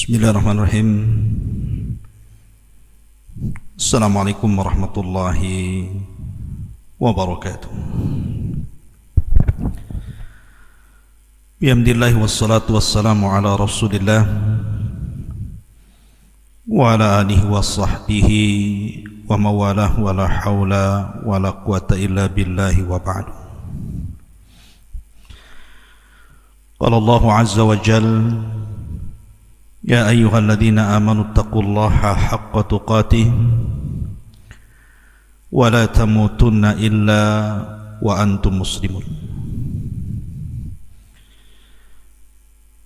Bismillahirrahmanirrahim. Assalamualaikum warahmatullahi wabarakatuh. Bihamdillahi wassalatu wassalamu ala rasulillah wa ala alihi wa sahbihi wa mawalah wa la hawla wa la quwata illa billahi wa ba'du. Qala Allahu azza wa jalla: Ya ayyuhalladzina amanu taqullaha haqqa tuqatih wa la tamutunna illa wa antum muslimun.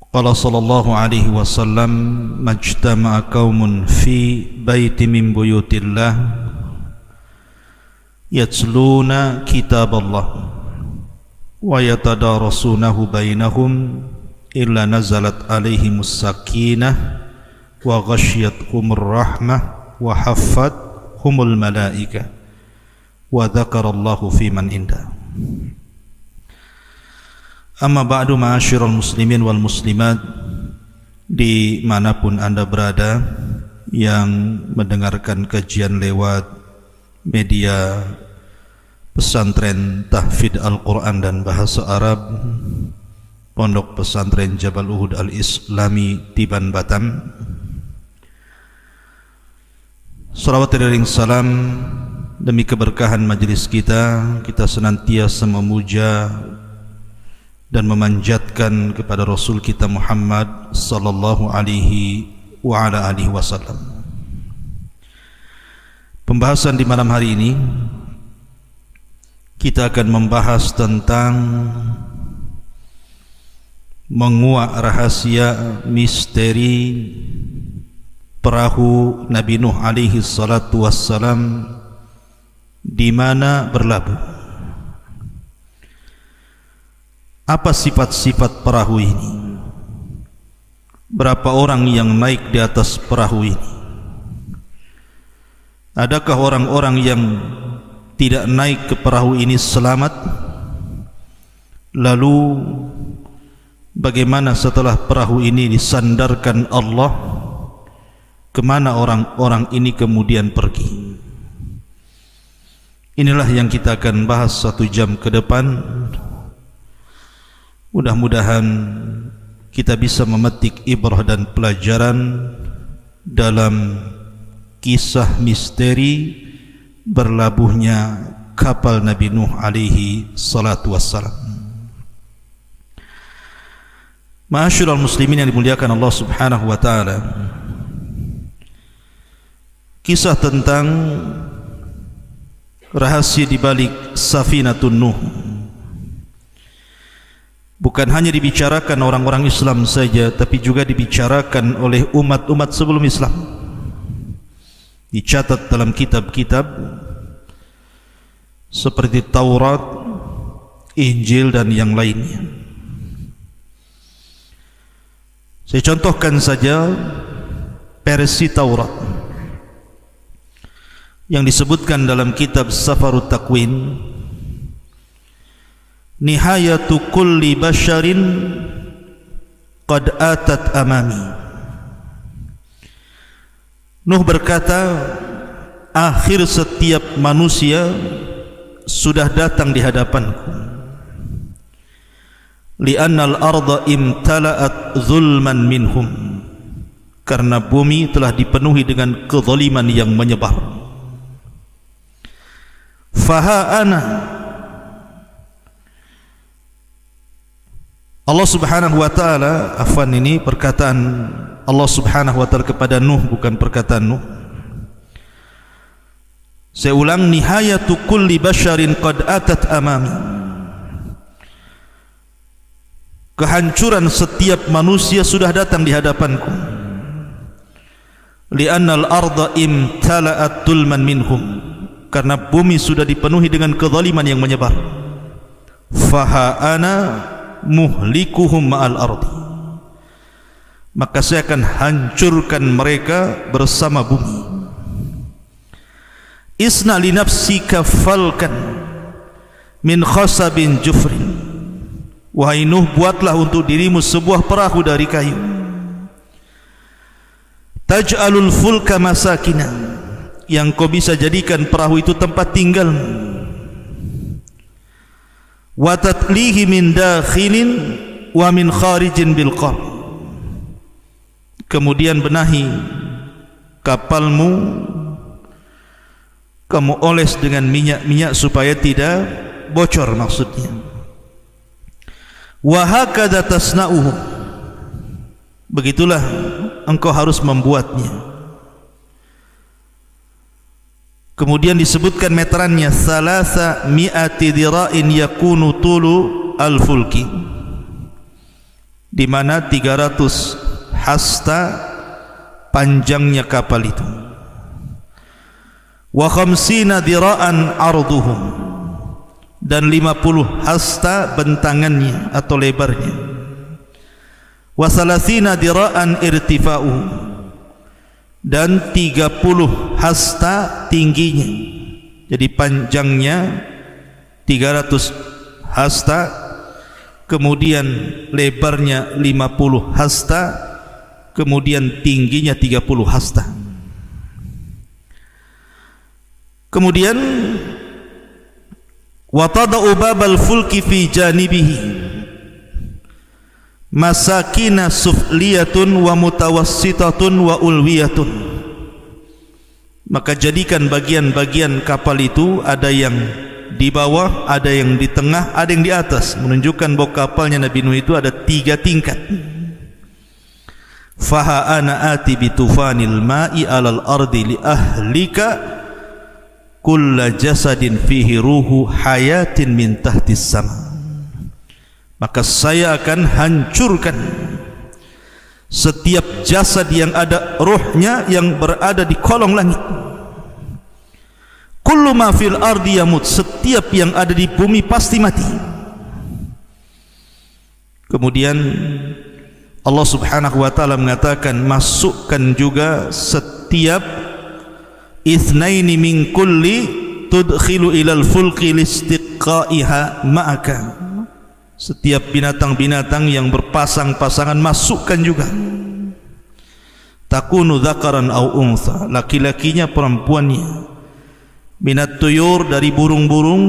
Qala sallallahu alaihi wasallam: majtama'a qaumun fi baiti min buyutillah yatluna kitaballah wa yatadarasunahu bainahum illa nazalat alaihimus sakinah wa ghasyiyatuhumur rahmah wa haffathumul malaika wa dzakarallahu fi man indah. Amma ba'du, ma'asyiral muslimin wal muslimat, dimanapun anda berada yang mendengarkan kajian lewat media pesantren tahfidz Al-Quran dan bahasa Arab Pondok Pesantren Jabal Uhud Al-Islami Tiban Batam. Salawat dan salam demi keberkahan majlis kita senantiasa memuja dan memanjatkan kepada Rasul kita Muhammad sallallahu alaihi wa ala alihi wasallam. Pembahasan di malam hari ini kita akan membahas tentang menguak rahasia misteri perahu Nabi Nuh alaihi salatu wassalam di mana berlabuh. Apa sifat-sifat perahu ini? Berapa orang yang naik di atas perahu ini? Adakah orang-orang yang tidak naik ke perahu ini selamat? Lalu bagaimana setelah perahu ini disandarkan Allah? Kemana orang-orang ini kemudian pergi? Inilah yang kita akan bahas 1 jam ke depan. Mudah-mudahan kita bisa memetik ibrah dan pelajaran dalam kisah misteri berlabuhnya kapal Nabi Nuh alaihi salatu wassalam. Ma'asyiral muslimin yang dimuliakan Allah subhanahu wa ta'ala, kisah tentang rahasia di balik Safinatun Nuh bukan hanya dibicarakan orang-orang Islam saja, tapi juga dibicarakan oleh umat-umat sebelum Islam. Dicatat dalam kitab-kitab seperti Taurat, Injil dan yang lainnya. Saya contohkan saja versi Taurat yang disebutkan dalam kitab Safarut Takwin: nihayatu kulli basharin qad atat amami. Nuh berkata, akhir setiap manusia sudah datang di hadapanku. Li'annal arda imtala'at zulman minhum, karena bumi telah dipenuhi dengan kezaliman yang menyebar. Faha ana, Allah subhanahu wa ta'ala, afwan, ini perkataan Allah subhanahu wa ta'ala kepada Nuh, bukan perkataan Nuh. Saya ulang, nihayatu kulli basharin qad atat amami, kehancuran setiap manusia sudah datang di hadapanku. Li'annal arda imtala'at zulman minhum, karena bumi sudah dipenuhi dengan kezaliman yang menyebar. Faha ana muhlikuhum ma'al ardi, maka saya akan hancurkan mereka bersama bumi. Isna li nafsika falkan min khasabin jufrin, wahai Nuh, buatlah untuk dirimu sebuah perahu dari kayu. taj'alul fulka masakina, yang kau bisa jadikan perahu itu tempat tinggal, wa tatlihi min dakhilin wa min kharijin bil qar, kemudian benahi kapalmu, kamu oles dengan minyak-minyak supaya tidak bocor maksudnya. Wa hakadha tasna'uhu, begitulah engkau harus membuatnya. Kemudian disebutkan meterannya, salasa mi'ati dira'in yakunu tulu al-fulki, di mana 300 hasta panjangnya kapal itu. Wa khamsina dira'an arduhum, dan 50 hasta bentangannya atau lebarnya. Wa salasina dira'an irtifa'uhu, dan 30 hasta tingginya. Jadi panjangnya 300 hasta, kemudian lebarnya 50 hasta, kemudian tingginya 30 hasta. Kemudian wa tada'u babal fulki fi janibihi masakina sufliyatun wa mutawassitatun wa ulwiyatun, maka jadikan bagian-bagian kapal itu ada yang di bawah, ada yang di tengah, ada yang di atas, menunjukkan bahwa kapalnya Nabi Nuh itu ada 3 tingkat. Faha ana ati bitufanil ma'i alal ardi li ahlika kulla jasadin fihi ruhu hayatin min tahtis sama, maka saya akan hancurkan setiap jasad yang ada ruhnya yang berada di kolong langit. Kullu ma fil ardi yamut, setiap yang ada di bumi pasti mati. Kemudian Allah Subhanahu wa taala mengatakan, masukkan juga setiap itsnaini min kulli tudkhilu ilal fulki listiqaiha ma'aka, setiap binatang-binatang yang berpasang-pasangan masukkan juga. Takunu dzakaran au untha, laki-lakinya perempuannya. Minat tuyur, dari burung-burung,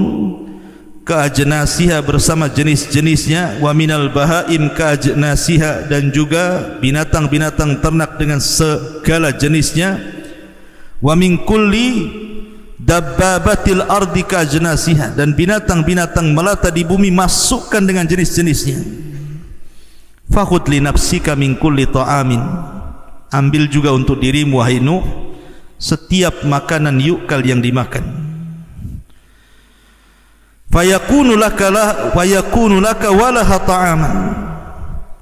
ka ajnasiha bersama jenis-jenisnya, wa minal bahaim ka ajnasiha, dan juga binatang-binatang ternak dengan segala jenisnya, wa min kulli dabbabatil ardi ka ajnasiha, dan binatang-binatang melata di bumi masukkan dengan jenis-jenisnya. Fakhud li nafsika min kulli ta'amin, ambil juga untuk dirimu wahai Nuh setiap makanan yukal yang dimakan. Fayakunu laka walaha ta'aman,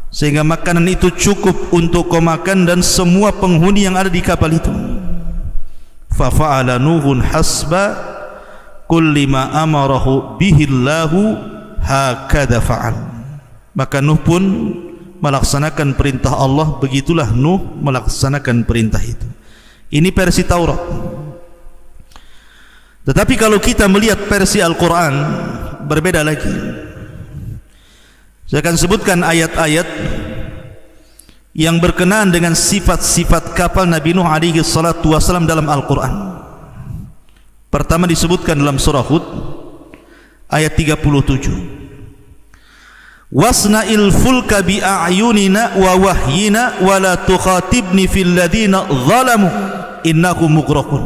sehingga makanan itu cukup untuk kau makan dan semua penghuni yang ada di kapal itu. Fa fa'ala Nuhun hasba kulli ma amarahu bihillahu hakadha fa'al, maka Nuh pun melaksanakan perintah Allah, begitulah Nuh melaksanakan perintah itu. Ini versi Taurat. Tetapi kalau kita melihat versi Al-Quran, berbeda lagi. Saya akan sebutkan ayat-ayat yang berkenaan dengan sifat-sifat kapal Nabi Nuh alaihi salatu wasalam dalam Al-Quran. Pertama disebutkan dalam surah Hud ayat 37, wasna'il fulka bi'ayunina wa wahyina wa la tukhatibni fil ladhina zalamu innahum mughraqun,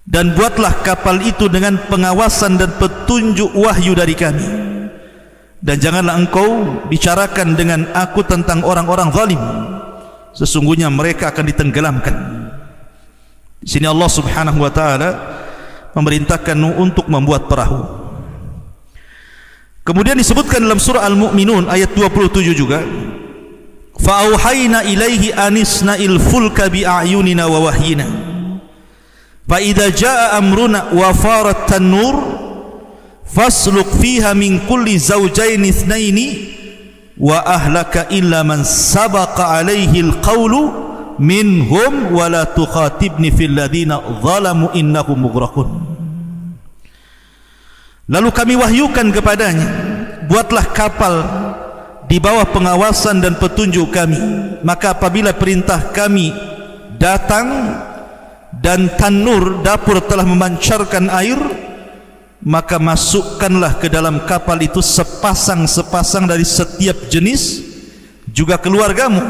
dan buatlah kapal itu dengan pengawasan dan petunjuk wahyu dari kami, dan janganlah engkau bicarakan dengan aku tentang orang-orang zalim, sesungguhnya mereka akan ditenggelamkan. Di sini Allah Subhanahu wa taala memerintahkan Nuh untuk membuat perahu. Kemudian disebutkan dalam surah Al-Mu'minun ayat 27 juga, fa auhayna ilaihi anisna'il fulka bi a'yunina wa wahyina fa idza jaa amruna wa farat tanur fasluk fiha min kulli zawjayn itsnaini wa ahlaka illa man sabaqa alaihi alqawlu minhum wa la tukhatibni fil ladina zalamu innahum mughraqun. Lalu kami wahyukan kepadanya, buatlah kapal di bawah pengawasan dan petunjuk kami. Maka apabila perintah kami datang dan tanur dapur telah memancarkan air, maka masukkanlah ke dalam kapal itu sepasang-sepasang dari setiap jenis, juga keluargamu,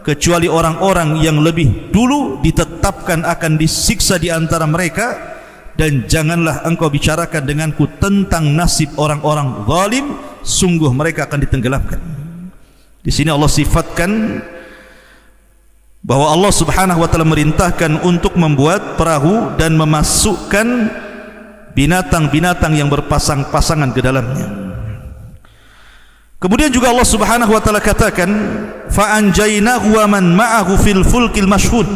kecuali orang-orang yang lebih dulu ditetapkan akan disiksa di antara mereka. Dan janganlah engkau bicarakan denganku tentang nasib orang-orang zalim, sungguh mereka akan ditenggelamkan. Di sini Allah sifatkan bahwa Allah Subhanahu wa taala merintahkan untuk membuat perahu dan memasukkan binatang-binatang yang berpasang-pasangan ke dalamnya. Kemudian juga Allah Subhanahu wa taala katakan, fa anjaynahu wa man ma'ahu fil fulkil mashhud.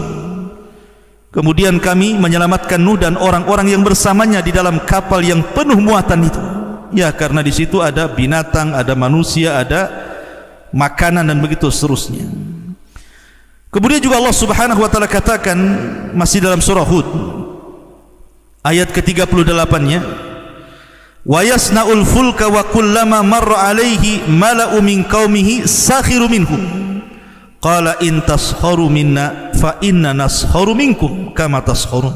Kemudian kami menyelamatkan Nuh dan orang-orang yang bersamanya di dalam kapal yang penuh muatan itu. Ya, karena di situ ada binatang, ada manusia, ada makanan dan begitu seterusnya. Kemudian juga Allah Subhanahu wa taala katakan masih dalam surah Hud ayat ke-38-nya, wa yasna'ul fulka wa kullama marra alaihi mala'u min qaumihi sakhiru minhum qala in taskharu minna fa inna naskharu minkum kama taskharun.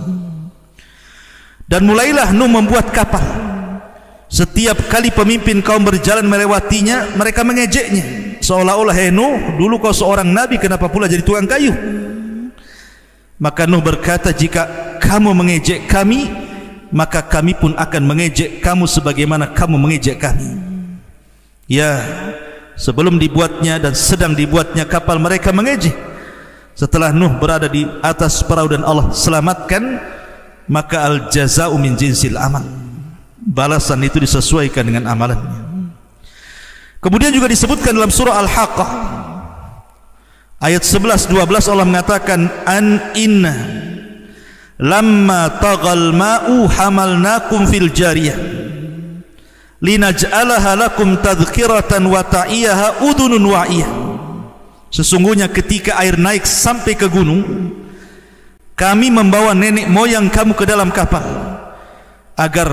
Dan mulailah Nuh membuat kapal. Setiap kali pemimpin kaum berjalan melewatinya, mereka mengejeknya, seolah-olah, "Hei Nuh, dulu kau seorang nabi, kenapa pula jadi tukang kayu?" Maka Nuh berkata, "Jika kamu mengejek kami, maka kami pun akan mengejek kamu sebagaimana kamu mengejek kami." Ya, sebelum dibuatnya dan sedang dibuatnya kapal, mereka mengejek. Setelah Nuh berada di atas perahu dan Allah selamatkan, maka al-jaza'u min jinsil amal. Balasan itu disesuaikan dengan amalannya. Kemudian juga disebutkan dalam surah Al-Haqqah ayat 11-12, Allah mengatakan, an inna lamma taghal ma'u hamalnakum fil jariyah linaj'alaha lakum tadhkiratan wa ta'iyaha udhunun wa'iyah. Sesungguhnya ketika air naik sampai ke gunung, kami membawa nenek moyang kamu ke dalam kapal agar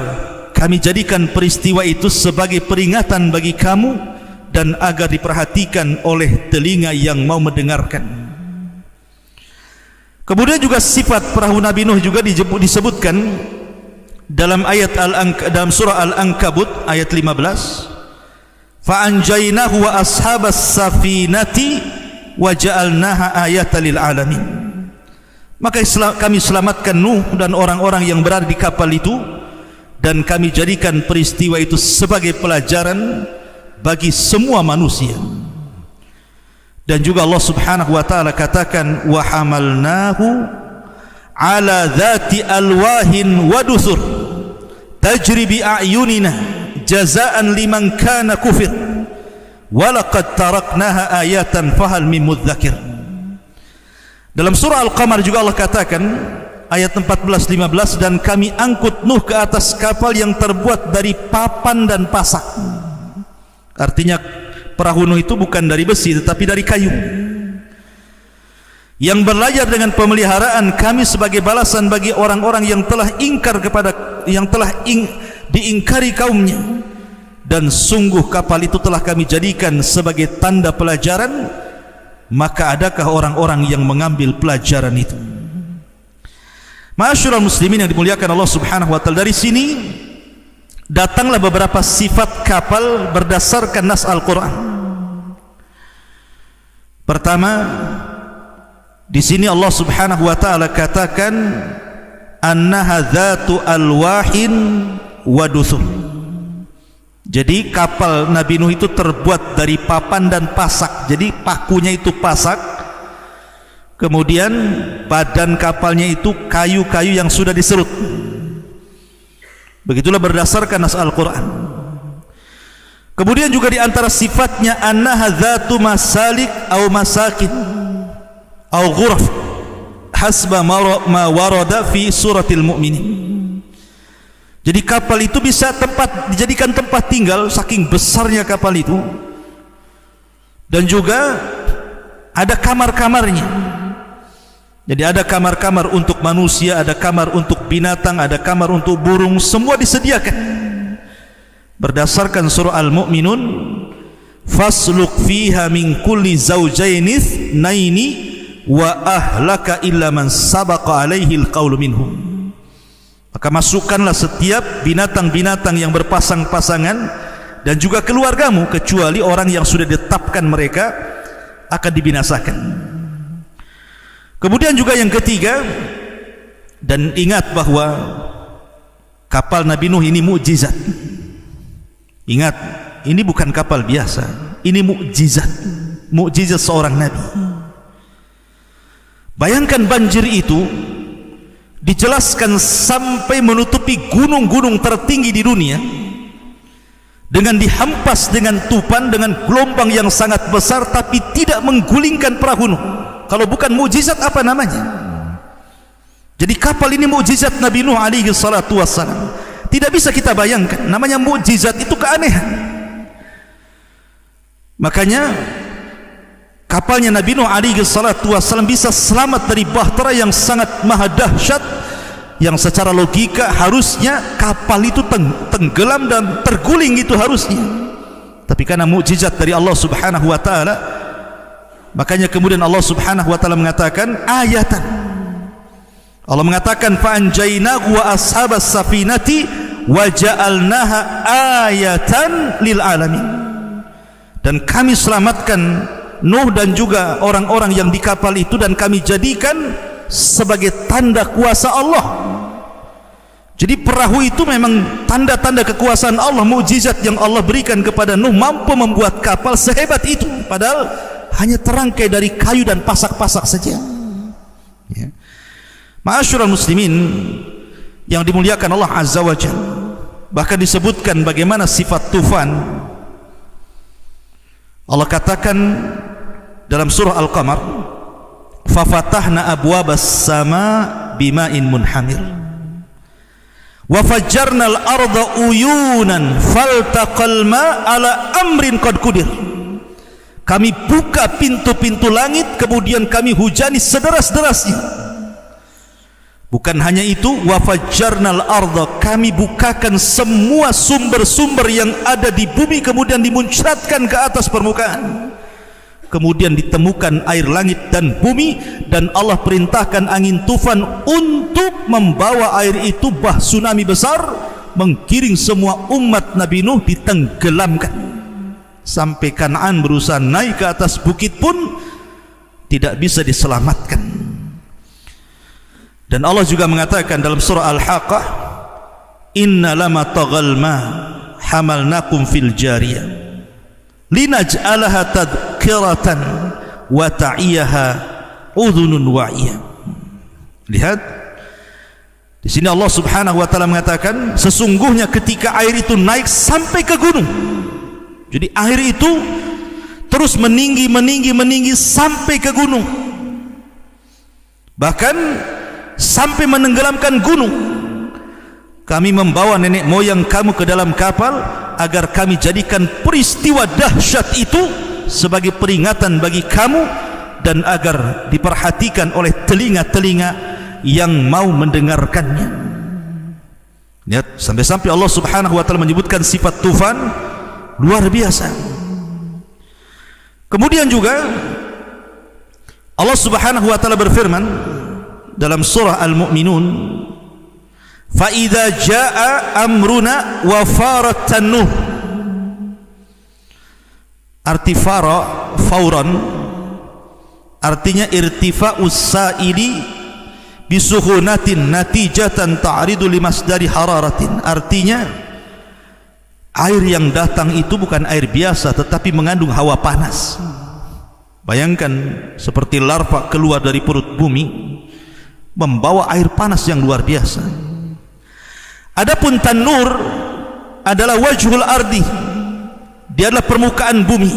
kami jadikan peristiwa itu sebagai peringatan bagi kamu dan agar diperhatikan oleh telinga yang mau mendengarkan. Kemudian juga sifat perahu Nabi Nuh juga disebutkan dalam ayat dalam surah Al-Ankabut ayat 15, fa anjaynahu wa ashabas safinati wa ja'alnaha ayatan lil alamin. Maka kami selamatkan Nuh dan orang-orang yang berada di kapal itu, dan kami jadikan peristiwa itu sebagai pelajaran bagi semua manusia. Dan juga Allah Subhanahu wa taala katakan, wa hamalnahu ala dhati alwahin wa dusur tajri bi a'yunina jazaan liman kana kufir wa laqad taraknaha ayatan fahal min mudzakir. Dalam surah Al-Qamar juga Allah katakan ayat 14-15, dan kami angkut Nuh ke atas kapal yang terbuat dari papan dan pasak. Artinya perahu Nuh itu bukan dari besi tetapi dari kayu, yang berlayar dengan pemeliharaan kami sebagai balasan bagi orang-orang yang telah ingkar diingkari kaumnya. Dan sungguh kapal itu telah kami jadikan sebagai tanda pelajaran, maka adakah orang-orang yang mengambil pelajaran itu? Ma'asyiral muslimin yang dimuliakan Allah Subhanahu wa taala, dari sini datanglah beberapa sifat kapal berdasarkan nas Al-Qur'an. Pertama, di sini Allah Subhanahu wa taala katakan annaha dzatu alwahin wa dusur. Jadi kapal Nabi Nuh itu terbuat dari papan dan pasak. Jadi pakunya itu pasak, kemudian badan kapalnya itu kayu-kayu yang sudah diserut. Begitulah berdasarkan nas Al-Quran. Kemudian juga di antara sifatnya annaha dzatu masalik au masakin au ghuraf hasba ma warada fi suratil mu'minin. Jadi kapal itu bisa dijadikan tempat tinggal, saking besarnya kapal itu. Dan juga ada kamar-kamarnya. Jadi ada kamar-kamar untuk manusia, ada kamar untuk binatang, ada kamar untuk burung, semua disediakan. Berdasarkan surah Al-Mu'minun, fasluk fiha min kulli zawjaini itsnaini wa ahlaka illa man sabaqa alaihi alqaulu minhum. Maka masukkanlah setiap binatang-binatang yang berpasang-pasangan dan juga keluargamu, kecuali orang yang sudah ditetapkan mereka akan dibinasakan. Kemudian juga yang ketiga, dan ingat bahwa kapal Nabi Nuh ini mukjizat. Ingat, ini bukan kapal biasa, ini mukjizat, mukjizat seorang nabi. Bayangkan banjir itu dijelaskan sampai menutupi gunung-gunung tertinggi di dunia, dengan dihampas dengan tupan, dengan gelombang yang sangat besar, tapi tidak menggulingkan perahu Nuh. Kalau bukan mukjizat apa namanya? Jadi kapal ini mukjizat Nabi Nuh alaihi salatu wassalam. Tidak bisa kita bayangkan, namanya mukjizat itu keanehan. Makanya kapalnya Nabi Nuh alaihi salatu wassalam bisa selamat dari bahtera yang sangat maha dahsyat, yang secara logika harusnya kapal itu tenggelam dan terguling, itu harusnya. Tapi karena mukjizat dari Allah subhanahu wa ta'ala, makanya kemudian Allah subhanahu wa ta'ala mengatakan ayatan. Allah mengatakan fa'anjaynahu wa ashabas safinati wa ja'alnaha ayatan lil alamin. Dan kami selamatkan Nuh dan juga orang-orang yang di kapal itu, dan kami jadikan sebagai tanda kuasa Allah. Jadi perahu itu memang tanda-tanda kekuasaan Allah, mukjizat yang Allah berikan kepada Nuh, mampu membuat kapal sehebat itu, padahal hanya terangkai dari kayu dan pasak-pasak saja. Ya. Ma'asyiral muslimin yang dimuliakan Allah azza wa jalla, bahkan disebutkan bagaimana sifat tufan. Allah katakan dalam surah Al-Qamar, fafatahna abwabas sama bima'in munhamir wa fajjarna al-arda uyunan faltaqal ma ala amrin qad qudir. Kami buka pintu-pintu langit, kemudian kami hujani sederas-derasnya. Bukan hanya itu, wa fajjarnal arda, kami bukakan semua sumber-sumber yang ada di bumi, kemudian dimuncratkan ke atas permukaan. Kemudian ditemukan air langit dan bumi, dan Allah perintahkan angin tufan untuk membawa air itu, bah tsunami besar, menggiring semua umat Nabi Nuh, ditenggelamkan. Sampai Kan'an berusaha naik ke atas bukit pun tidak bisa diselamatkan. Dan Allah juga mengatakan dalam surah Al-Haqqah, inna lama taghal ma hamalnakum fil jariyah linaj'alaha tadhkiratan wa ta'iyaha udhunun wa'iyah. Lihat di sini Allah subhanahu wa ta'ala mengatakan, sesungguhnya ketika air itu naik sampai ke gunung, jadi air itu terus meninggi sampai ke gunung, bahkan sampai menenggelamkan gunung. Kami membawa nenek moyang kamu ke dalam kapal agar kami jadikan peristiwa dahsyat itu sebagai peringatan bagi kamu, dan agar diperhatikan oleh telinga-telinga yang mau mendengarkannya. Lihat, sampai-sampai Allah subhanahu wa ta'ala menyebutkan sifat tufan luar biasa. Kemudian juga Allah subhanahu wa ta'ala berfirman dalam surah Al-Mu'minun, fa idza jaa amruna wa farat tanuh. Arti fara fauran artinya irtifa'us sa'ili bisuhunatin natijatan ta'ridu limasdari hararatin. Artinya air yang datang itu bukan air biasa, tetapi mengandung hawa panas. Bayangkan seperti larva keluar dari perut bumi membawa air panas yang luar biasa. Adapun tanur adalah wajhul ardi, dia adalah permukaan bumi.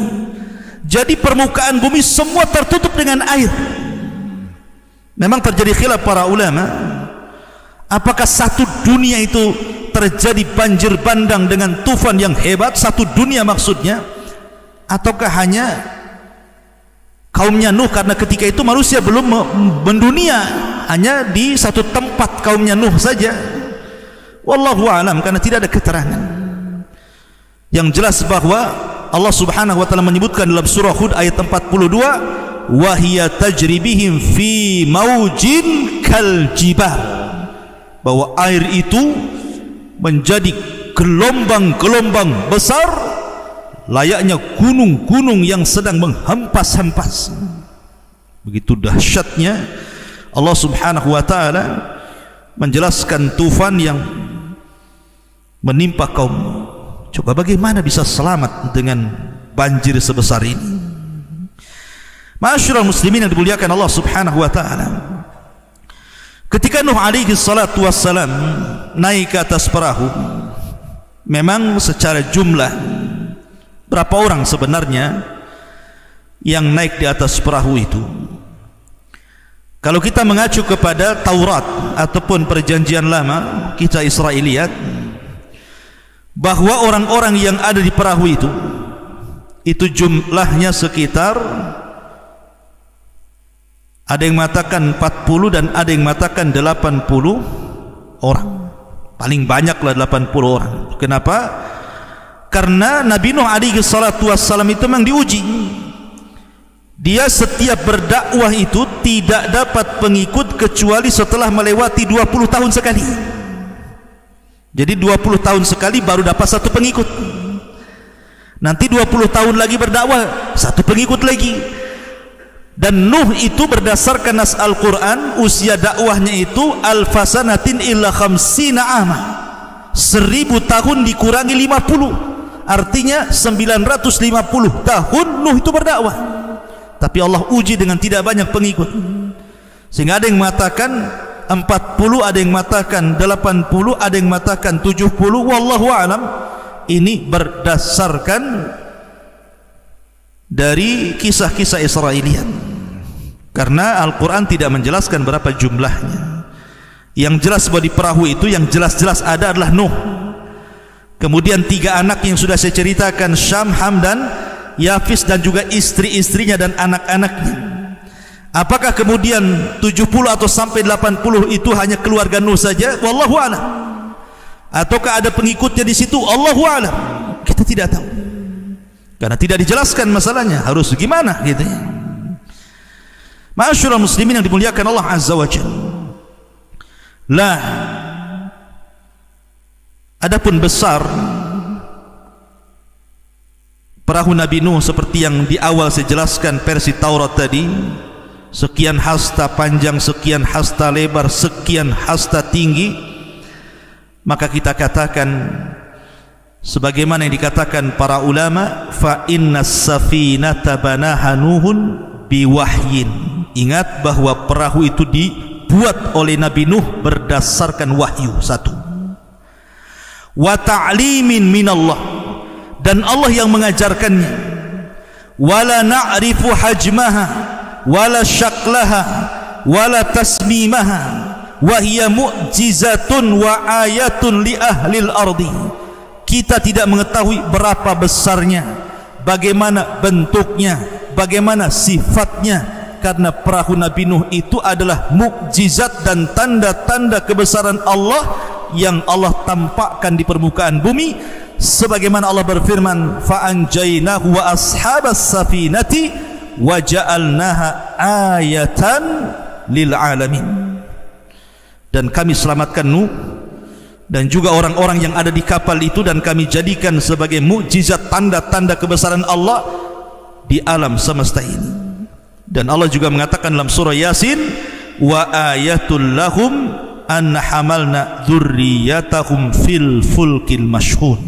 Jadi permukaan bumi semua tertutup dengan air. Memang terjadi khilaf para ulama, apakah satu dunia itu terjadi banjir bandang dengan tufan yang hebat, satu dunia maksudnya, ataukah hanya kaumnya Nuh, karena ketika itu manusia belum mendunia, hanya di satu tempat kaumnya Nuh saja. Wallahu a'lam, karena tidak ada keterangan. Yang jelas bahwa Allah Subhanahu wa taala menyebutkan dalam surah Hud ayat 42, wa hiya tajri bihim fi maujin kal jibal, bahwa air itu menjadi gelombang-gelombang besar layaknya gunung-gunung yang sedang menghempas-hempas. Begitu dahsyatnya Allah Subhanahu wa taala menjelaskan tufan yang menimpa kaum. Coba bagaimana bisa selamat dengan banjir sebesar ini? Ma'asyiral muslimin yang dimuliakan Allah Subhanahu wa taala, ketika Nuh alaihi salatu wassalam naik ke atas perahu, memang secara jumlah berapa orang sebenarnya yang naik di atas perahu itu? Kalau kita mengacu kepada Taurat ataupun perjanjian lama, kita Israiliyat, bahwa orang-orang yang ada di perahu itu jumlahnya sekitar, ada yang mengatakan 40 dan ada yang mengatakan 80 orang. Paling banyaklah 80 orang. Kenapa? Karena Nabi Nuh alaihi salatu wassalam itu memang diuji. Dia setiap berdakwah itu tidak dapat pengikut kecuali setelah melewati 20 tahun sekali. Jadi 20 tahun sekali baru dapat satu pengikut. Nanti 20 tahun lagi berdakwah, satu pengikut lagi. Dan Nuh itu berdasarkan nas Al-Quran, usia dakwahnya itu alfasanatin illa khamsina ama, 1000 tahun dikurangi 50, artinya 950 tahun Nuh itu berdakwah. Tapi Allah uji dengan tidak banyak pengikut, sehingga ada yang mengatakan 40, ada yang mengatakan 80, ada yang mengatakan 70, wallahu alam. Ini berdasarkan dari kisah-kisah Israiliyat, karena Al-Quran tidak menjelaskan berapa jumlahnya. Yang jelas bahwa di perahu itu yang jelas-jelas ada adalah Nuh, kemudian 3 anak yang sudah saya ceritakan, Syam, Ham dan Yafis, dan juga istri-istrinya dan anak-anaknya. Apakah kemudian 70 atau sampai 80 itu hanya keluarga Nuh saja? Wallahu a'lam. Ataukah ada pengikutnya di situ? Allahu a'lam. Kita tidak tahu, karena tidak dijelaskan masalahnya harus gimana gitu ya. Ma'asyiral muslimin yang dimuliakan Allah Azza wa Jalla. Lah, adapun besar perahu Nabi Nuh seperti yang di awal saya jelaskan versi Taurat tadi, sekian hasta panjang, sekian hasta lebar, sekian hasta tinggi, maka kita katakan sebagaimana yang dikatakan para ulama, fa innas safinata banaha Nuhun biwahyin. Ingat bahwa perahu itu dibuat oleh Nabi Nuh berdasarkan wahyu, satu, wa ta'limin minallah, dan Allah yang mengajarkannya, wala na'rifu hajmaha wala syaklaha wala tasmimaha wa hiya mu'jizatun wa ayatun li ahlil ardi. Kita tidak mengetahui berapa besarnya, bagaimana bentuknya, bagaimana sifatnya, karena perahu Nabi Nuh itu adalah mukjizat dan tanda-tanda kebesaran Allah yang Allah tampakkan di permukaan bumi, sebagaimana Allah berfirman, fa anjaynahu wa ashabas safinati wa ja'alnaha ayatan lil alamin. Dan kami selamatkan Nuh dan juga orang-orang yang ada di kapal itu, dan kami jadikan sebagai mukjizat, tanda-tanda kebesaran Allah di alam semesta ini. Dan Allah juga mengatakan dalam surah Yasin, wa ayatul lahum an hamalna dzurriyyatahum fil fulkil mashhun.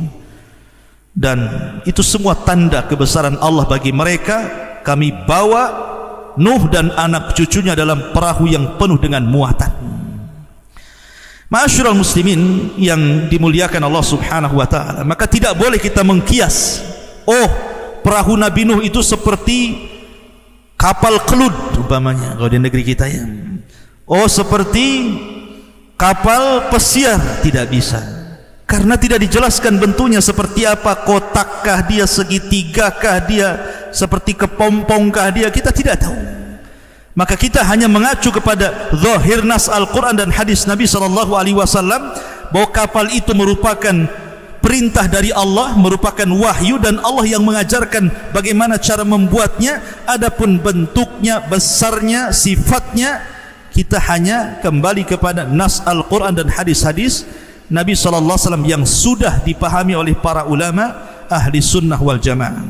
Dan itu semua tanda kebesaran Allah bagi mereka. Kami bawa Nuh dan anak cucunya dalam perahu yang penuh dengan muatan. Ma'asyiral muslimin yang dimuliakan Allah Subhanahu wa taala, maka tidak boleh kita mengkias, oh perahu Nabi Nuh itu seperti kapal kelud umpamanya kalau di negeri kita ya, oh seperti kapal pesiar. Tidak bisa, karena tidak dijelaskan bentuknya seperti apa, kotakkah dia, segitigakah dia, seperti kepompongkah dia, kita tidak tahu. Maka kita hanya mengacu kepada zahir nas Al-Quran dan hadis Nabi SAW, bahwa kapal itu merupakan perintah dari Allah, merupakan wahyu, dan Allah yang mengajarkan bagaimana cara membuatnya. Adapun bentuknya, besarnya, sifatnya, kita hanya kembali kepada nas Al-Quran dan hadis-hadis Nabi SAW yang sudah dipahami oleh para ulama ahli sunnah wal jamaah.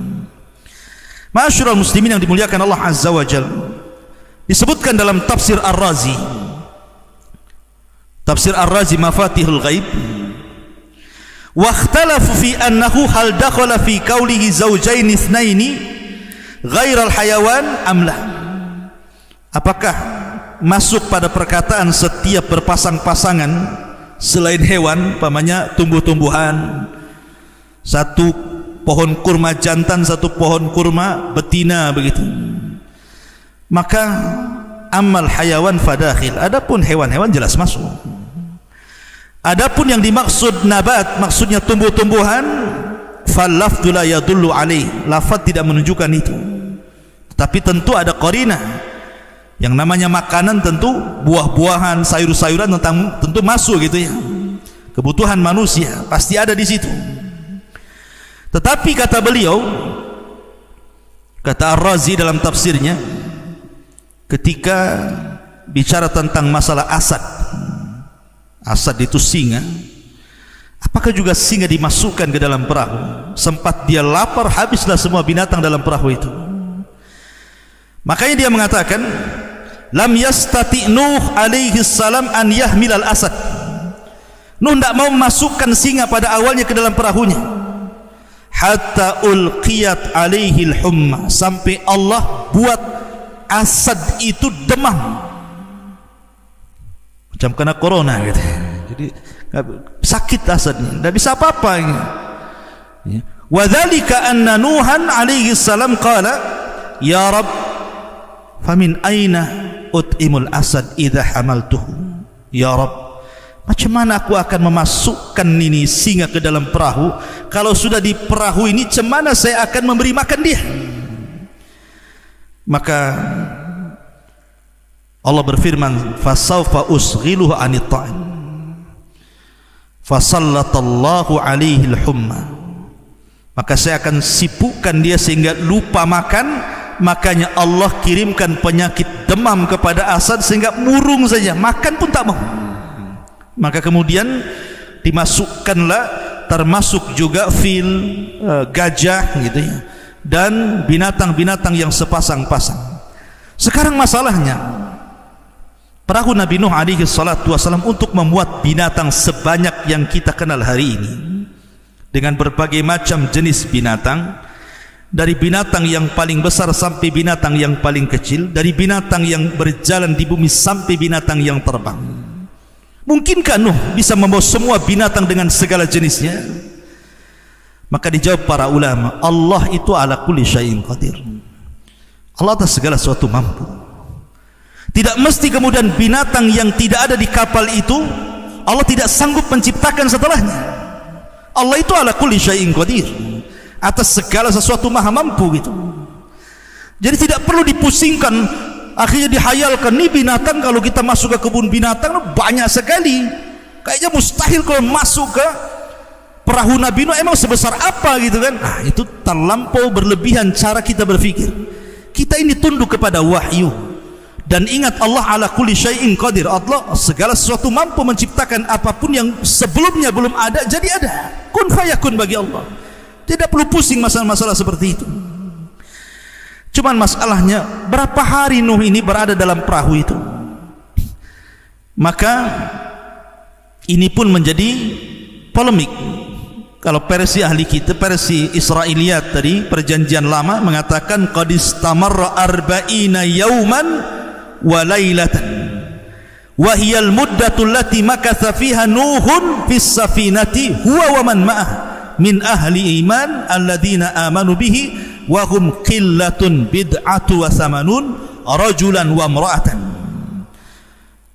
Ma'asyiral muslimin yang dimuliakan Allah Azza wa Jalla, disebutkan dalam tafsir Ar-Razi, tafsir Ar-Razi Mafatihul Ghaib, wa ikhtalafu fi annahu hal dakhala fi qawlihi zawjaini itsnaini ghairal hayawan am la. Apakah masuk pada perkataan setiap berpasang-pasangan selain hewan, umpamanya tumbuh-tumbuhan, satu pohon kurma jantan, satu pohon kurma betina, begitu. Maka amal hayawan fadakhil, adapun hewan-hewan jelas masuk. Adapun yang dimaksud nabat, maksudnya tumbuh-tumbuhan, fal lafdzu la yadullu alaih, lafaz tidak menunjukkan itu. Tapi tentu ada qarinah. Yang namanya makanan tentu buah-buahan, sayur-sayuran tentu masuk gitu ya. Kebutuhan manusia pasti ada di situ. Tetapi kata beliau, kata Ar-Razi dalam tafsirnya, ketika bicara tentang masalah asad, asad itu singa, apakah juga singa dimasukkan ke dalam perahu? Sempat dia lapar, habislah semua binatang dalam perahu itu. Makanya dia mengatakan, lam yastati Nuh alaihi salam an yahmil al-asad. Nuh tidak mau memasukkan singa pada awalnya ke dalam perahunya, hatta ulqiyat alaihi al-humma, sampai Allah buat asad itu demam, macam kena corona gitu. Jadi sakit asadnya, tidak bisa apa-apa. Wa dzalika anna Nuhan alaihi salam qala ya Rabb famin aina ut'imul asad idha hamaltuhu. Ya Rabb, macam mana aku akan memasukkan ini singa ke dalam perahu? Kalau sudah di perahu ini, macam mana saya akan memberi makan dia? Maka Allah berfirman, fasawfa usghiluhu anit ta'am fasallatallahu alaihi al-humma, maka saya akan sibukkan dia sehingga lupa makan. Makanya Allah kirimkan penyakit demam kepada asad sehingga murung saja, makan pun tak mau. Maka kemudian dimasukkanlah, termasuk juga fil, gajah gitu ya, dan binatang-binatang yang sepasang-pasang. Sekarang masalahnya, perahu Nabi Nuh alaihi salatu wasalam untuk memuat binatang sebanyak yang kita kenal hari ini, dengan berbagai macam jenis binatang, dari binatang yang paling besar sampai binatang yang paling kecil, dari binatang yang berjalan di bumi sampai binatang yang terbang. Mungkinkah Nuh bisa membawa semua binatang dengan segala jenisnya? Maka dijawab para ulama, Allah itu ala kulli syai'in qadir. Allah atas segala sesuatu mampu. Tidak mesti kemudian binatang yang tidak ada di kapal itu Allah tidak sanggup menciptakan setelahnya. Allah itu ala kulli syai'in qadir, atas segala sesuatu maha mampu gitu. Jadi tidak perlu dipusingkan, akhirnya dihayalkan, nih binatang kalau kita masuk ke kebun binatang banyak sekali, kayaknya mustahil kalau masuk ke perahu Nabi Nuh, emang sebesar apa gitu kan. Nah, itu terlampau berlebihan cara kita berpikir. Kita ini tunduk kepada wahyu, dan ingat Allah ala kulli syai'in qadir. Allah segala sesuatu mampu menciptakan apapun yang sebelumnya belum ada jadi ada, kun fayakun bagi Allah. Tidak perlu pusing masalah-masalah seperti itu. Cuman masalahnya, berapa hari Nuh ini berada dalam perahu itu? Maka ini pun menjadi polemik. Kalau versi ahli kita, versi Israiliyat tadi, perjanjian lama mengatakan qad istamarra arba'ina yawman wa lailatan wa hiyal muddatu allati makatha fiha Nuhun fis safinati huwa wa man ma'ah min ahli iman alladzina amanu bihi wa hum qillatun bid'atu wa samanun rajulan wa imra'atan.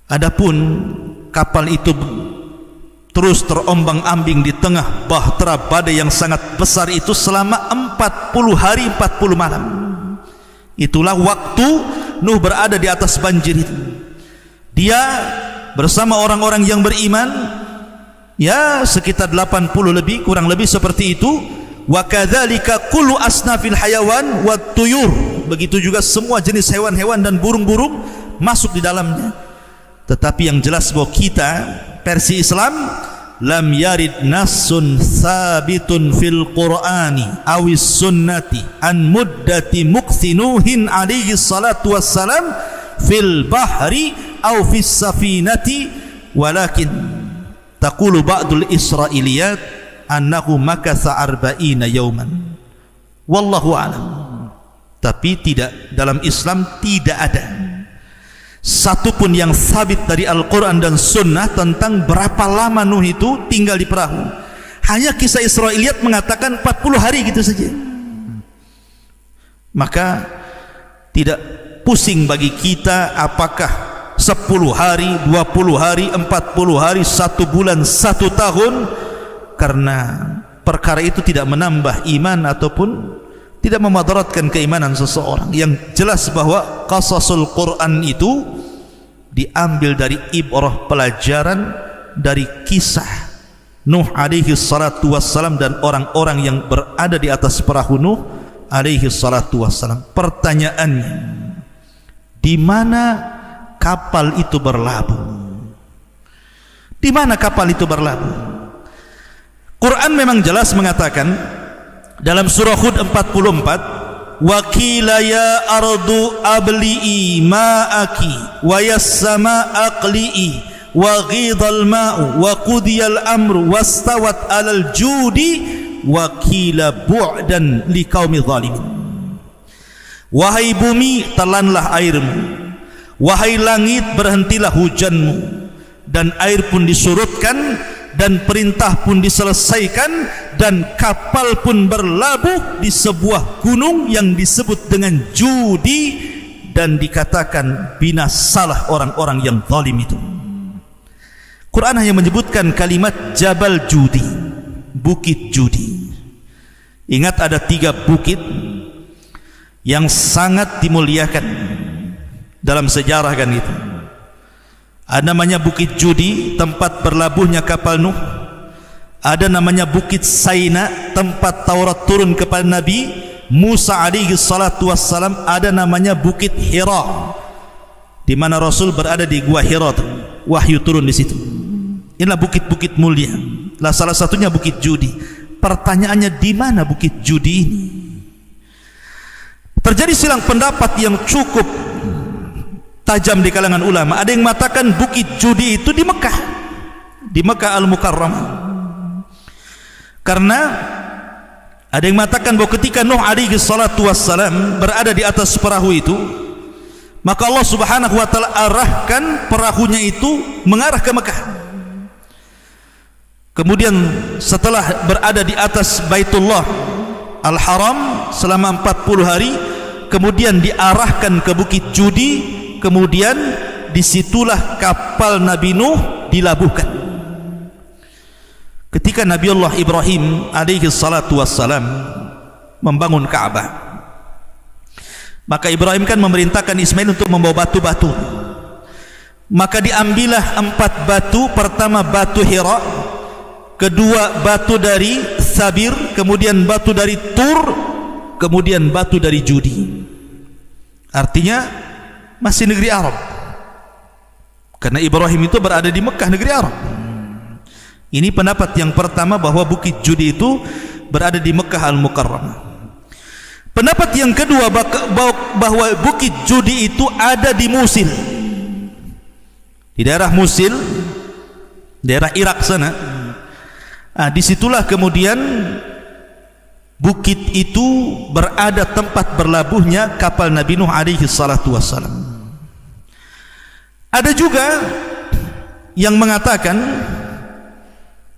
Adapun kapal itu terus terombang-ambing di tengah bahtera badai yang sangat besar itu selama 40 hari 40 malam. Itulah waktu Nuh berada di atas banjir itu. Dia bersama orang-orang yang beriman ya sekitar 80 lebih, kurang lebih seperti itu. Wa kadzalika kullu asnafil hayawan wat tuyur, begitu juga semua jenis hewan-hewan dan burung-burung masuk di dalamnya. Tetapi yang jelas bahwa kita versi Islam, lam yarid nassun sabitun fil qur'ani awis sunnati an muddati muqsinuhin alaihi salatu wassalam fil bahri aw fis safinati, walakin taqulu ba'dul israiliyat annahu makatha arba'ina yawman, wallahu a'lam. Tapi tidak, dalam Islam tidak ada satu pun yang sabit dari Al-Quran dan Sunnah tentang berapa lama Nuh itu tinggal di perahu. Hanya kisah Israiliyat mengatakan 40 hari gitu saja. Maka tidak pusing bagi kita apakah 10 hari, 20 hari, 40 hari, 1 bulan, 1 tahun, karena perkara itu tidak menambah iman ataupun tidak memadaratkan keimanan seseorang. Yang jelas bahwa qasasul Quran itu diambil dari ibrah, pelajaran dari kisah Nuh alaihi salatu wassalam dan orang-orang yang berada di atas perahu Nuh alaihi salatu wassalam. Pertanyaannya, di mana kapal itu berlabuh? Di mana kapal itu berlabuh? Quran memang jelas mengatakan dalam surah Hud 44, wa qila ya ardu abli'i ma'aki wa yassama aqli'i wa ghidal ma'u wa qudiyal amru wastawat alal judi wa qila bu'dan liqaumi zalimin. Wahai bumi, telanlah airmu, wahai langit, berhentilah hujanmu, dan air pun disurutkan dan perintah pun diselesaikan, dan kapal pun berlabuh di sebuah gunung yang disebut dengan Judi, dan dikatakan binasalah orang-orang yang zalim itu. Quran hanya menyebutkan kalimat Jabal Judi, Bukit Judi. Ingat ada 3 bukit yang sangat dimuliakan dalam sejarah kan itu. Ada namanya Bukit Judi, tempat berlabuhnya kapal Nuh. Ada namanya Bukit Saina, tempat Taurat turun kepada Nabi Musa alaihi salatu wassalam. Ada namanya Bukit Hira, di mana Rasul berada di Gua Hira, wahyu turun di situ. Inilah bukit-bukit mulia. Lah salah satunya Bukit Judi. Pertanyaannya, di mana Bukit Judi ini? Terjadi silang pendapat yang cukup tajam di kalangan ulama. Ada yang mengatakan Bukit Judi itu di Mekah, di Mekah Al-Mukarramah. Karena ada yang mengatakan bahwa ketika Nuh alaihi salatu wassalam berada di atas perahu itu, maka Allah subhanahu wa ta'ala arahkan perahunya itu mengarah ke Mekah. Kemudian setelah berada di atas Baitullah Al-Haram selama 40 hari, kemudian diarahkan ke Bukit Judi. Kemudian disitulah kapal Nabi Nuh dilabuhkan. Ketika Nabi Allah Ibrahim alaihi salatu wassalam membangun Ka'bah, maka Ibrahim kan memerintahkan Ismail untuk membawa batu-batu. Maka diambillah 4 batu. Pertama batu Hira, kedua batu dari Sabir, kemudian batu dari Tur, kemudian batu dari Judi. Artinya masih negeri Arab, karena Ibrahim itu berada di Mekah, negeri Arab. Ini pendapat yang pertama, bahwa Bukit Judi itu berada di Mekah Al-Mukarramah. Pendapat yang kedua, bahwa Bukit Judi itu ada di Musil, di daerah Musil, daerah Irak sana. Disitulah kemudian bukit itu berada tempat berlabuhnya kapal Nabi Nuh alaihi salatu wassalam. Ada juga yang mengatakan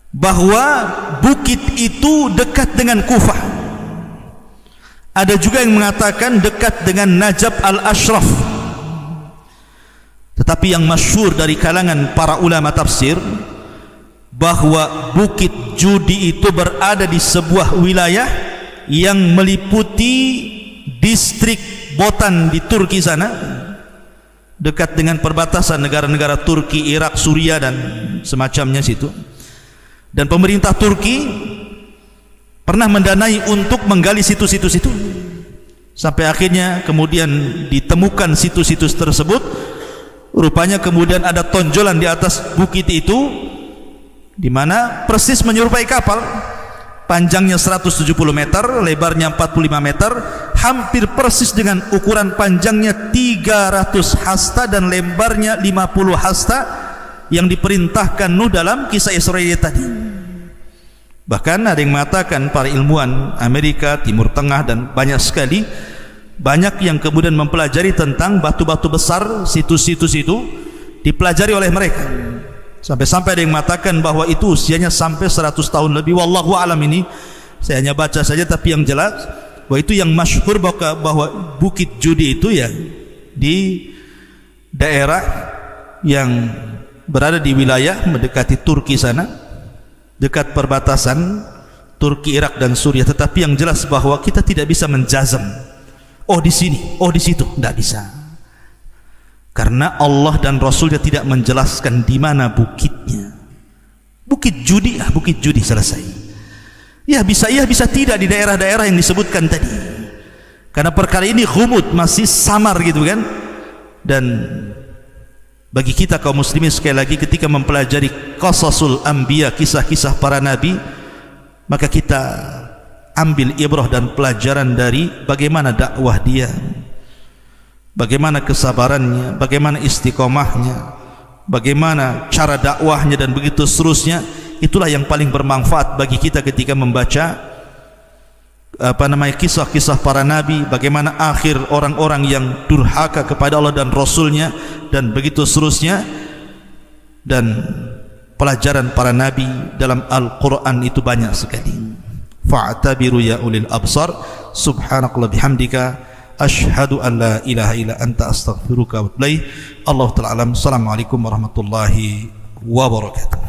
bahwa bukit itu dekat dengan Kufah. Ada juga yang mengatakan dekat dengan Najab al-Ashraf. Tetapi yang masyhur dari kalangan para ulama tafsir, bahwa Bukit Judi itu berada di sebuah wilayah yang meliputi distrik Botan di Turki sana, dekat dengan perbatasan negara-negara Turki, Irak, Suria dan semacamnya situ. Dan pemerintah Turki pernah mendanai untuk menggali situs-situs itu, sampai akhirnya kemudian ditemukan situs-situs tersebut. Rupanya kemudian ada tonjolan di atas bukit itu, di mana persis menyerupai kapal. Panjangnya 170 meter, lebarnya 45 meter, hampir persis dengan ukuran panjangnya 300 hasta dan lebarnya 50 hasta yang diperintahkan Nuh dalam kisah Israel tadi. Bahkan ada yang mengatakan, para ilmuwan Amerika, Timur Tengah dan banyak sekali, banyak yang kemudian mempelajari tentang batu-batu besar, situs-situs itu dipelajari oleh mereka. Sampai-sampai ada yang mengatakan bahwa itu usianya sampai 100 tahun lebih. Wallahu alam, ini saya hanya baca saja, tapi yang jelas bahwa itu yang masyhur bahwa Bukit Judi itu ya di daerah yang berada di wilayah mendekati Turki sana, dekat perbatasan Turki, Irak dan Suriah. Tetapi yang jelas bahwa kita tidak bisa menjazam, oh di sini, oh di situ, tidak bisa. Karena Allah dan Rasulnya tidak menjelaskan di mana bukitnya. Bukit Judi, Bukit Judi, selesai. Ya bisa tidak di daerah-daerah yang disebutkan tadi. Karena perkara ini ghumud, masih samar gitu kan. Dan bagi kita kaum muslimin, sekali lagi, ketika mempelajari qasasul anbiya, kisah-kisah para nabi, maka kita ambil ibrah dan pelajaran dari bagaimana dakwah dia, bagaimana kesabarannya, bagaimana istiqomahnya, bagaimana cara dakwahnya, dan begitu seterusnya. Itulah yang paling bermanfaat bagi kita ketika membaca kisah-kisah para nabi, bagaimana akhir orang-orang yang durhaka kepada Allah dan Rasulnya, dan begitu seterusnya. Dan pelajaran para nabi dalam Al-Quran itu banyak sekali. Fa'tabiru ya ulil absar. Subhanakallah bihamdika, asyhadu an la ilaha illa anta, astaghfiruka wa atubu ilaik. Allahu ta'ala alam. Assalamualaikum warahmatullahi wabarakatuh.